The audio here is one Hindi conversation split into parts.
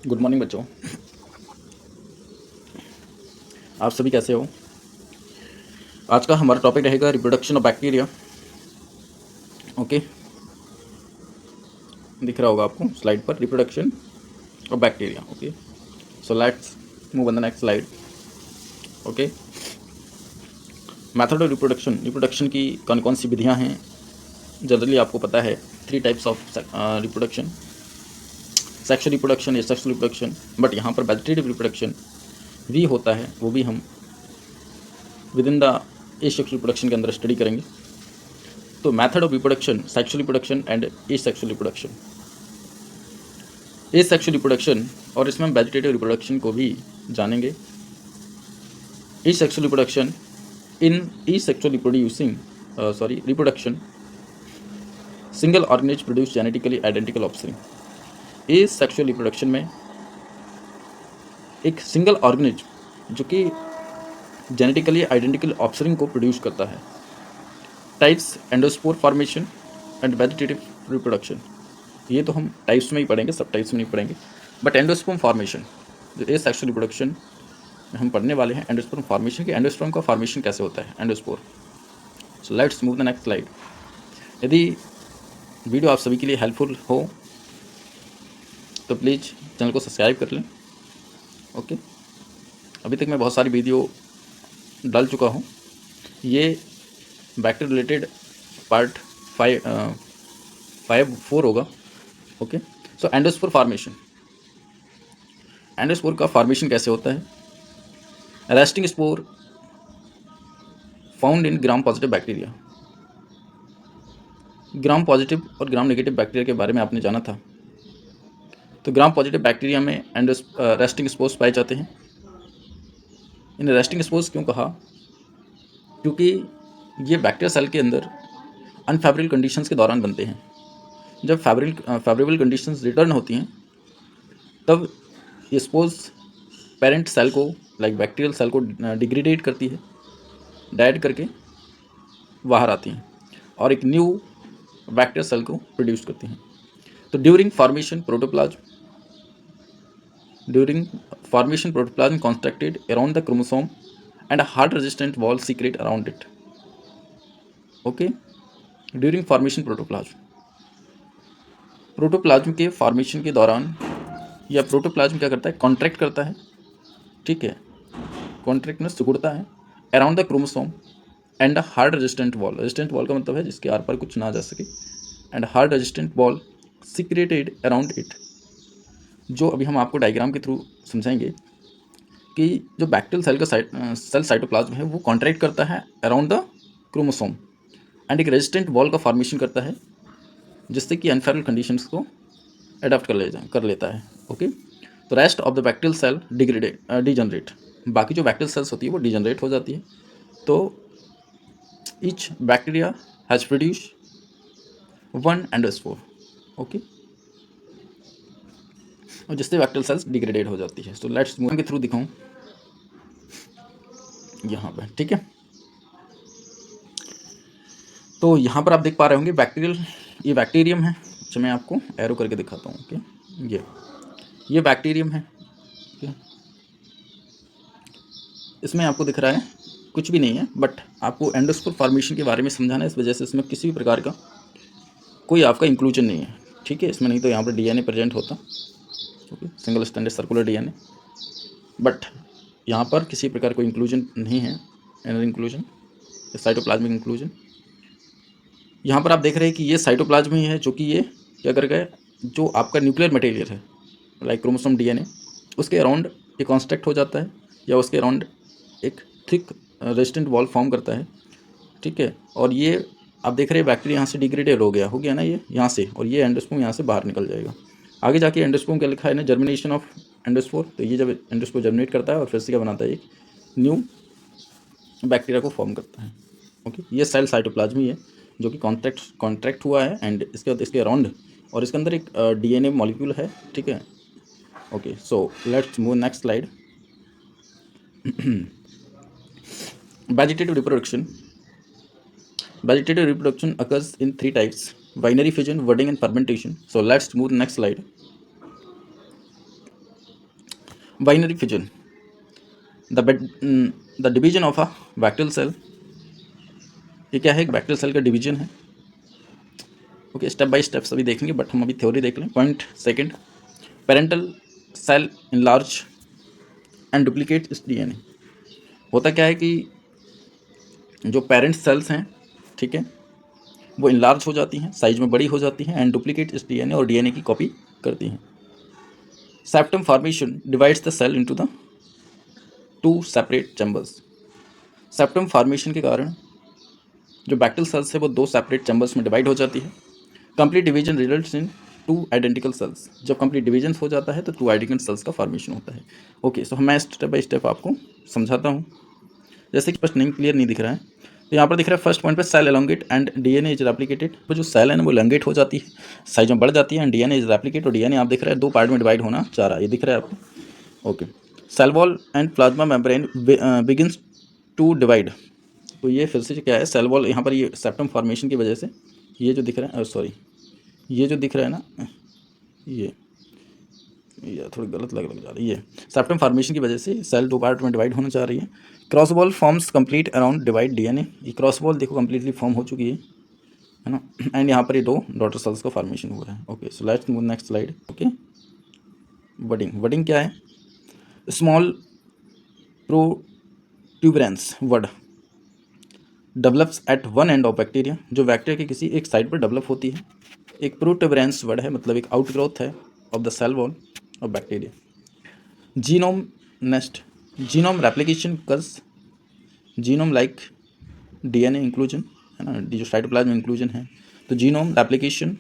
गुड मॉर्निंग बच्चों। आप सभी कैसे हो? आज का हमारा टॉपिक रहेगा रिप्रोडक्शन ऑफ बैक्टीरिया। ओके, दिख रहा होगा आपको स्लाइड पर, reproduction of bacteria. Okay, so let's move on the next slide. Okay, method of reproduction, reproduction की कौन कौन सी विधियां हैं? जनरली आपको पता है 3 types of reproduction, sexual reproduction, asexual reproduction, but यहाँ पर वेजिटेटिव रिप्रोडक्शन भी होता है, वो भी हम with in the asexual reproduction के अंदर स्टडी करेंगे। तो method of reproduction, sexual reproduction and asexual reproduction. Asexual reproduction, और इसमें हम वेजिटेटिव रिप्रोडक्शन को भी जानेंगे। Asexual reproduction, in asexual reproduction single organism produce genetically identical offspring. Asexual reproduction में एक सिंगल ऑर्गेनिज जो कि जेनेटिकली आइडेंटिकल ऑफस्प्रिंग को प्रोड्यूस करता है। Types, endospore formation and vegetative reproduction, ये तो हम टाइप्स में ही पढ़ेंगे, सब टाइप्स में नहीं पढ़ेंगे। बट एंडोस्पर्म फॉर्मेशन जो एसेक्सुअल रिप्रोडक्शन में हम पढ़ने वाले हैं, एंडोस्पर्म फॉर्मेशन की, एंडोस्पर्म का फॉर्मेशन कैसे होता है, endospore. So let's move the next slide. यदि वीडियो आप सभी के लिए हेल्पफुल हो तो प्लीज़ चैनल को सब्सक्राइब कर लें। ओके, अभी तक मैं बहुत सारी वीडियो डाल चुका हूँ। ये बैक्टीरिया रिलेटेड पार्ट 4 होगा। ओके, सो एंडोस्पोर फॉर्मेशन, एंडोस्पोर का फॉर्मेशन कैसे होता है? Resting spore found in gram positive bacteria. Gram positive और ग्राम नेगेटिव बैक्टीरिया के बारे में आपने जाना था। तो ग्राम पॉजिटिव बैक्टीरिया में रेस्टिंग स्पोर्स पाए जाते हैं। इन रेस्टिंग स्पोर्स क्यों कहा? क्योंकि ये बैक्टीरिया सेल के अंदर अनफेवरेबल कंडीशंस के दौरान बनते हैं। जब फेवरेबल कंडीशंस रिटर्न होती हैं तब ये स्पोर्स पेरेंट सेल को, लाइक बैक्टीरियल सेल को डिग्रेडेट करती है, डाइड करके बाहर आती हैं और एक न्यू बैक्टीरियल सेल को प्रोड्यूस करती हैं। तो during formation protoplasm constructed around the chromosome and a hard resistant wall secrete around it. Okay, during formation protoplasm के फॉर्मेशन के दौरान या प्रोटोप्लाज्म क्या करता है? कॉन्ट्रैक्ट करता है, ठीक है, कॉन्ट्रैक्ट में सिकुड़ता है around the chromosome and a hard resistant wall. Resistant wall का मतलब है जिसके आर पार कुछ ना जा सके, and hard resistant wall secreted around it, जो अभी हम आपको डायग्राम के थ्रू समझाएंगे कि जो बैक्टीरियल सेल का सेल साइटोप्लाज्म है वो कॉन्ट्रैक्ट करता है अराउंड द क्रोमोसोम एंड एक रेजिस्टेंट वॉल का फॉर्मेशन करता है जिससे कि अनफेवरेबल कंडीशंस को अडॉप्ट कर लेता है। ओके, तो rest of the bacterial cell degenerate, बाकी जो बैक्टीरियल सेल्स होती है वो डिजनरेट हो जाती है। तो each bacteria has produce one endospore. Okay, और जिससे बैक्टीरियल सेल्स डिग्रेडेड हो जाती है। तो लेट्स मूव के थ्रू दिखाऊं यहाँ पर, ठीक है। तो यहाँ पर आप देख पा रहे होंगे बैक्टीरियल, ये बैक्टीरियम है। अच्छा, मैं आपको एरो करके दिखाता हूँ। ओके, ये बैक्टीरियम है। ओके, इसमें आपको दिख रहा है कुछ भी नहीं है, बट आपको एंडोस्पोर फॉर्मेशन के बारे में समझाना है, इस वजह से इसमें किसी भी प्रकार का कोई आपका इंक्लूजन नहीं है, ठीक है। इसमें नहीं तो यहाँ पर डीएनए प्रेजेंट होता, okay, single standard circular DNA, but यहाँ पर किसी प्रकार कोई इंक्लूजन नहीं है, इनर इंक्लूजन, साइटोप्लाज्मिक इंक्लूजन। यहाँ पर आप देख रहे हैं कि ये साइटोप्लाज्म ही है जो कि ये क्या कर गए, जो आपका न्यूक्लियर मटेरियल है लाइक क्रोमोसोम डीएनए, उसके अराउंड ये कॉन्स्ट्रक्ट हो जाता है या उसके अराउंड एक थिक रेजिस्टेंट वॉल फॉर्म करता है, ठीक है। और ये आप देख रहे हैं बैक्टीरिया यहाँ से डिग्रेडेड हो गया ना ये यहाँ से, और ये एंडोस्पोर्म यहाँ से बाहर निकल जाएगा। आगे जाके एंडोस्पोर्म क्या लिखा है ना, जर्मिनेशन ऑफ एंडोस्पोर। तो ये जब एंडोस्पोर जर्मिनेट करता है और फिर से क्या बनाता है, एक न्यू बैक्टीरिया को फॉर्म करता है। ओके, ये सेल साइटोप्लाज्म ही है जो कि कॉन्ट्रैक्ट हुआ है, एंड इसके बाद इसके अराउंड और इसके अंदर एक डीएनए मॉलिक्यूल है, ठीक है। Okay, so let's move next slide. Vegetative reproduction. Vegetative reproduction occurs in 3 types: binary fission, budding, and fermentation. So let's move the next slide. Binary fission, the division of a bacterial cell. ये क्या है? एक बैक्टीरियल सेल का डिवीजन है। ओके, स्टेप बाय स्टेप सभी देखेंगे, बट हम अभी थ्योरी देख लें। Point second, parental cell enlarge and duplicate its DNA. होता क्या है कि जो पेरेंट सेल्स हैं, ठीक है, वो इनलार्ज हो जाती हैं, साइज में बड़ी हो जाती हैं, एंड डुप्लीकेट इस डीएनए और डीएनए की कॉपी करती हैं। Septum formation divides the cell into the two separate chambers. Septum formation के कारण जो बैक्टीरियल सेल्स है वो दो सेपरेट चैम्बर्स में डिवाइड हो जाती है। Complete division results in two identical sales. जब कंप्लीट डिवीजन हो जाता है तो टू आइडेंटिकल सेल्स का फॉर्मेशन होता है। ओके, सो मैं स्टेप बाय स्टेप आपको समझाता हूँ। जैसे कि स्पष्ट नहीं, क्लियर नहीं दिख रहा है, तो यहाँ पर दिख रहा है फर्स्ट पॉइंट पे cell elongate and DNA is replicated. वो जो सेल है ना वो एलोंगेट हो जाती है, साइज में बढ़ जाती है, एंड डीएनए इज रेप्लिकेट। और डीएनए आप दिख रहा है दो पार्ट में डिवाइड होना चाह रहा है, ये दिख रहा है आपको। Okay, cell wall and plasma membrane begins to divide. तो ये फिर से क्या है, सेल वॉल, यहाँ पर ये सेप्टम फॉर्मेशन की वजह से ये जो दिख रहा है, सॉरी ये जो दिख रहा है ना, ये थोड़ी गलत लग जा रही है। सेप्टम फॉर्मेशन की वजह से सेल दो पार्ट में डिवाइड होना चाह रही है। Cross ball forms complete around divide DNA. ये क्रॉस बॉल देखो कंप्लीटली फॉर्म हो चुकी है ना, एंड यहाँ पर ये दो डॉटर सेल्स का फॉर्मेशन हुआ है। Okay, so let's move next slide. Okay, budding. Budding क्या है? Small protuberance bud develops at one end of bacteria. जो बैक्टीरिया के किसी एक साइड पर डेवलप होती है। एक प्रोट्यूबरेंस वर्ड है, मतलब एक आउटग्रोथ है of the cell wall of bacteria. Genome next, genome replication occurs, genome like DNA inclusion है ना, जो साइटोप्लाज्म इंक्लूजन है। तो genome replication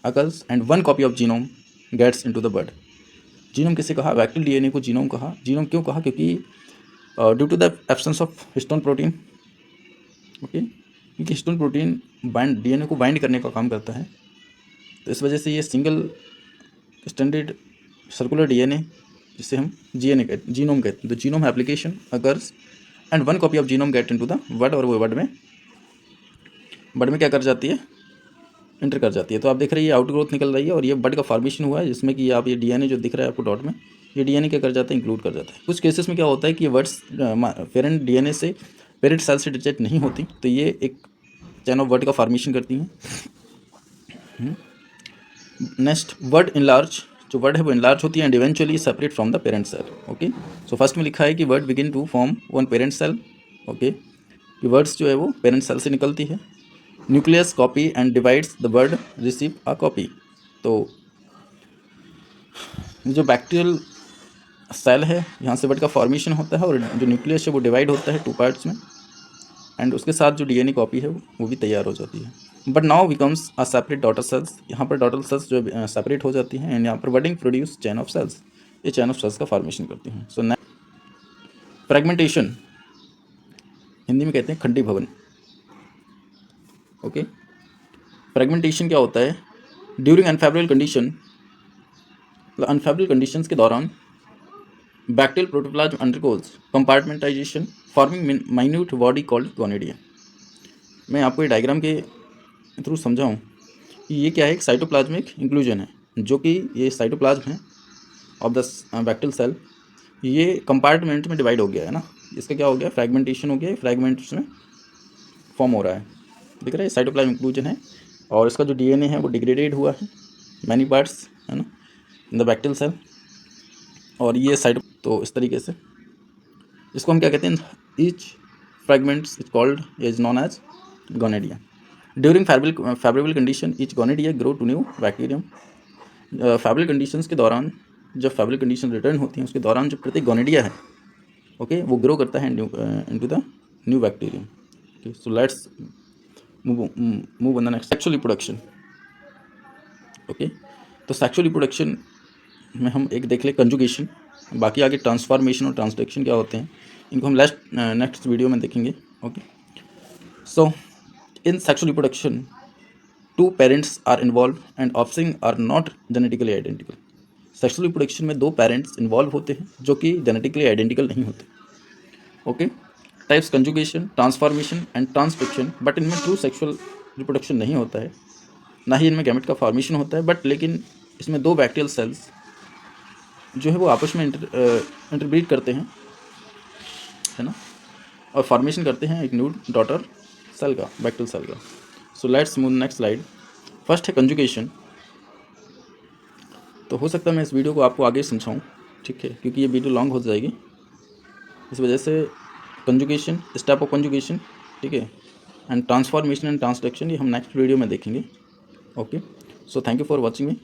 occurs and one copy of genome gets into the bud. Genome किसे कहा? बैक्टीरियल डीएनए को जीनोम कहा। जीनोम क्यों कहा? क्योंकि due to the absence of histone protein. Okay, क्योंकि हिस्टोन प्रोटीन बाइंड डीएनए को बाइंड करने का काम करता है, तो इस वजह से ये सिंगल स्टैंडर्ड सर्कुलर डीएनए, जिसे हम जीएनए कहते, जीनोम कहते हैं। तो genome application occurs and one copy of genome get into the word, और वो वर्ड में क्या कर जाती है? इंटर कर जाती है। तो आप देख रहे हैं ये आउटग्रोथ निकल रही है, और ये बड का फॉर्मेशन हुआ है, जिसमें कि आप ये डीएनए जो दिख रहा है आपको डॉट में, ये डीएनए क्या कर जाता है? इंक्लूड कर जाता है। कुछ केसेस में क्या होता है कि ये वर्ड्स पेरेंट डीएनए से, पेरेंट सेल से डिटेक्ट नहीं होती, तो ये एक चैन ऑफ वर्ड का फॉर्मेशन करती हैं। Next, bud enlarge. जो वर्ड है वो इनलार्ज होती है and eventually separate from the parent cell. Okay, so first में लिखा है कि bud begin to form on parent cell. Okay, कि वर्ड्स जो है वो पेरेंट सेल से निकलती है। Nucleus copy and divides the word receive a copy. तो जो बैक्टीरियल सेल है, यहाँ से वर्ड का फॉर्मेशन होता है, और जो न्यूक्लियस है वो डिवाइड होता है टू पार्ट्स में, एंड उसके साथ जो डीएनए कॉपी है वो भी तैयार हो जाती है। But now becomes a separate daughter cells. यहाँ पर डॉटर सेल्स जो सेपरेट हो जाती हैं, एंड यहाँ पर budding produce chain of cells. ये चैन ऑफ सेल्स का फॉर्मेशन करती हैं। सो फ्रेगमेंटेशन, हिंदी में कहते हैं खंडी भवन। ओके, फ्रेगमेंटेशन क्या होता है? During unfavourable condition, unfavourable conditions के दौरान bacterial protoplasm undergoes compartmentalisation forming minute body called gonidia. मैं आपको ये डायग्राम के थ्रू समझाऊं कि ये क्या है? एक साइटोप्लाज्मिक इंक्लूजन है, जो कि ये साइटोप्लाज्म है ऑफ द बैक्टीरियल सेल, ये कंपार्टमेंट में डिवाइड हो गया है ना। इसका क्या हो गया? फ्रैगमेंटेशन हो गया, फ्रैगमेंट्स में फॉर्म हो रहा है, दिख रहा है? साइटोप्लाज्म इंक्लूजन है, और इसका जो डीएनए है वो डिग्रेडेड हुआ है, मैनी पार्ट्स है ना, इन द बैक्टीरियल सेल। और ये साइटो, तो इस तरीके से इसको हम क्या कहते हैं? Each fragments is called, is known as gonidia. During favourable condition each gonidia grow to new bacterium. Favourable conditions के दौरान, जब फेवरेबल कंडीशन रिटर्न होती हैं उसके दौरान जो प्रत्येक गोनेडिया है, ओके, वो ग्रो करता है into the new bacterium. Okay, so let's move on the next, sexual reproduction. Okay, तो सेक्सुअल रिप्रोडक्शन में हम एक देख ले कंजुगेशन, बाकी आगे ट्रांसफॉर्मेशन और ट्रांसडक्शन क्या होते हैं इनको हम नेक्स्ट वीडियो में देखेंगे। Okay, so in sexual reproduction two parents are involved and offspring are not genetically identical. Sexual reproduction में दो पेरेंट्स इन्वॉल्व होते हैं जो कि जेनेटिकली आइडेंटिकल नहीं होते। Okay, types conjugation, transformation and transduction, but इनमें ट्रू सेक्सुअल रिप्रोडक्शन नहीं होता है, ना ही इनमें गैमेट का फॉर्मेशन होता है, बट लेकिन इसमें दो बैक्टीरियल सेल्स जो है वो आपस में इंटरब्रीड करते हैं, है ना, और फॉर्मेशन करते हैं एक न्यू डॉटर सेल का, बैक्टीरियल सेल का। सो let's move next slide. First है कंजुगेशन। तो हो सकता है मैं इस वीडियो को आपको आगे समझाऊँ, ठीक है, क्योंकि ये वीडियो लॉन्ग हो जाएगी, इस वजह से कंजुगेशन, स्टेप ऑफ कंजुगेशन, ठीक है, एंड ट्रांसफॉर्मेशन एंड ट्रांसडक्शन ये हम नेक्स्ट वीडियो में देखेंगे। Okay, so thank you for watching me.